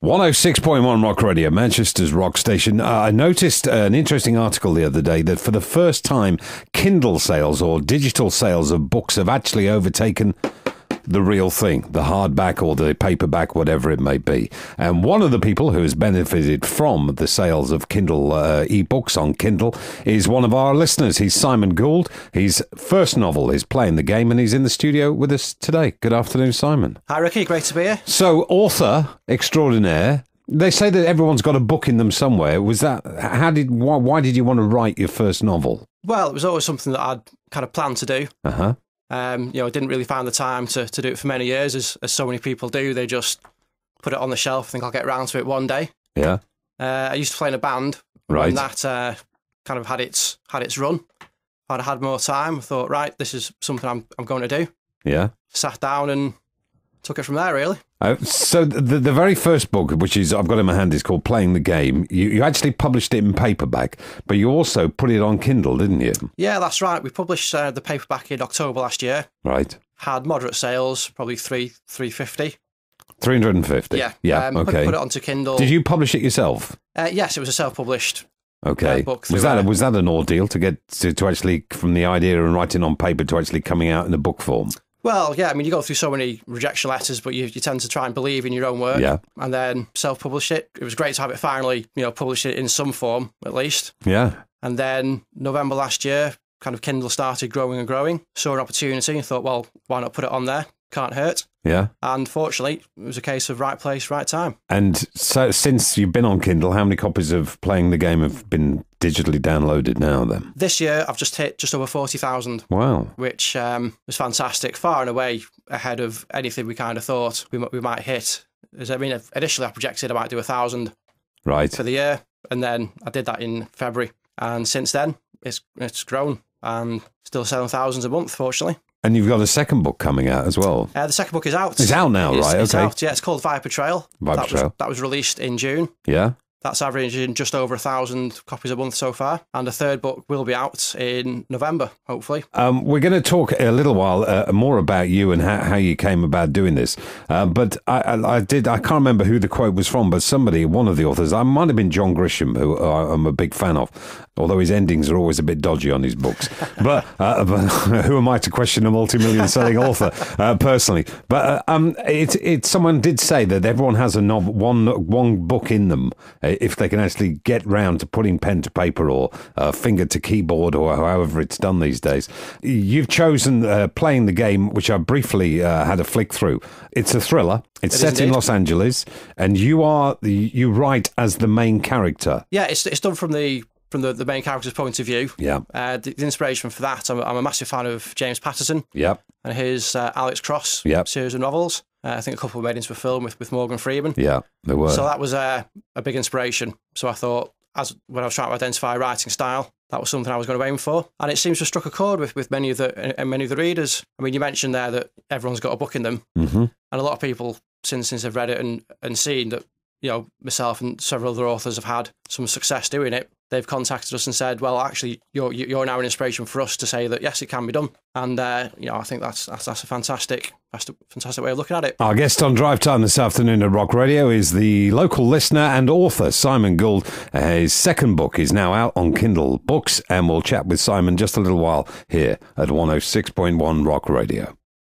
106.1 Rock Radio, Manchester's rock station. I noticed an interesting article the other day that for the first time, Kindle sales or digital sales of books have actually overtaken the real thing, the hardback or the paperback, whatever it may be. And one of the people who has benefited from the sales of Kindle ebooks on Kindle is one of our listeners. He's Simon Gould. His first novel is Playing the Game, and he's in the studio with us today. Good afternoon, Simon. Hi, Ricky. Great to be here. So, author extraordinaire. They say that everyone's got a book in them somewhere. Was that why did you want to write your first novel? Well, it was always something that I'd kind of planned to do. Uh-huh. I didn't really find the time to do it for many years, as so many people do. They just put it on the shelf, think I'll get around to it one day. Yeah. I used to play in a band. Right. And that kind of had its run. If I'd had more time, I thought, right, this is something I'm going to do. Yeah. Sat down and took it from there, really. So the very first book, which is I've got in my hand, is called Playing the Game. You actually published it in paperback, but you also put it on Kindle, didn't you? Yeah, that's right. We published the paperback in October last year. Right. Had moderate sales, probably 350. 350? Yeah. Okay. Put it onto Kindle. Did you publish it yourself? Yes, it was a self-published Okay. book. Was that an ordeal to get to actually, from the idea and writing on paper to actually coming out in a book form? Well, yeah, I mean, you go through so many rejection letters, but you tend to try and believe in your own work. Yeah. And then self-publish it. It was great to have it finally, publish it in some form, at least. Yeah. And then November last year, kind of Kindle started growing and growing. Saw an opportunity and thought, well, why not put it on there? Can't hurt. Yeah. And fortunately, it was a case of right place, right time. And so since you've been on Kindle, how many copies of Playing the Game have been digitally downloaded now then? This year, I've just hit just over 40,000. Wow. Which was fantastic, far and away ahead of anything we kind of thought we might hit. Initially I projected I might do 1,000 Right. for the year, and then I did that in February. And since then, it's grown and still selling thousands a month, fortunately. And you've got a second book coming out as well. The second book is out. It's out now, right? It's okay. out, yeah. It's called Viper Trail. That was released in June. Yeah. That's averaging just over 1,000 copies a month so far. And the third book will be out in November, hopefully. We're going to talk a little while more about you and how you came about doing this. But I can't remember who the quote was from, but one of the authors, I might have been John Grisham, who I'm a big fan of, although his endings are always a bit dodgy on his books. but who am I to question a multi-million selling author, personally? But someone did say that everyone has a one book in them, if they can actually get round to putting pen to paper or finger to keyboard or however it's done these days. You've chosen Playing the Game, which I briefly had a flick through. It's a thriller. It's set in Los Angeles, and you write as the main character. Yeah, it's done from the main character's point of view. Yeah. The inspiration for that, I'm a massive fan of James Patterson. Yep. And his Alex Cross series of novels. I think a couple were made into a film with Morgan Freeman. Yeah, they were. So that was a big inspiration. So I thought, when I was trying to identify writing style, that was something I was going to aim for. And it seems to have struck a chord with many of the readers. I mean, you mentioned there that everyone's got a book in them. Mm-hmm. And a lot of people, since they've read it and seen that, myself and several other authors have had some success doing it, they've contacted us and said, well, actually, you're now an inspiration for us to say that, yes, it can be done. And, I think that's a fantastic way of looking at it. Our guest on Drive Time this afternoon at Rock Radio is the local listener and author, Simon Gould. His second book is now out on Kindle Books, and we'll chat with Simon just a little while here at 106.1 Rock Radio.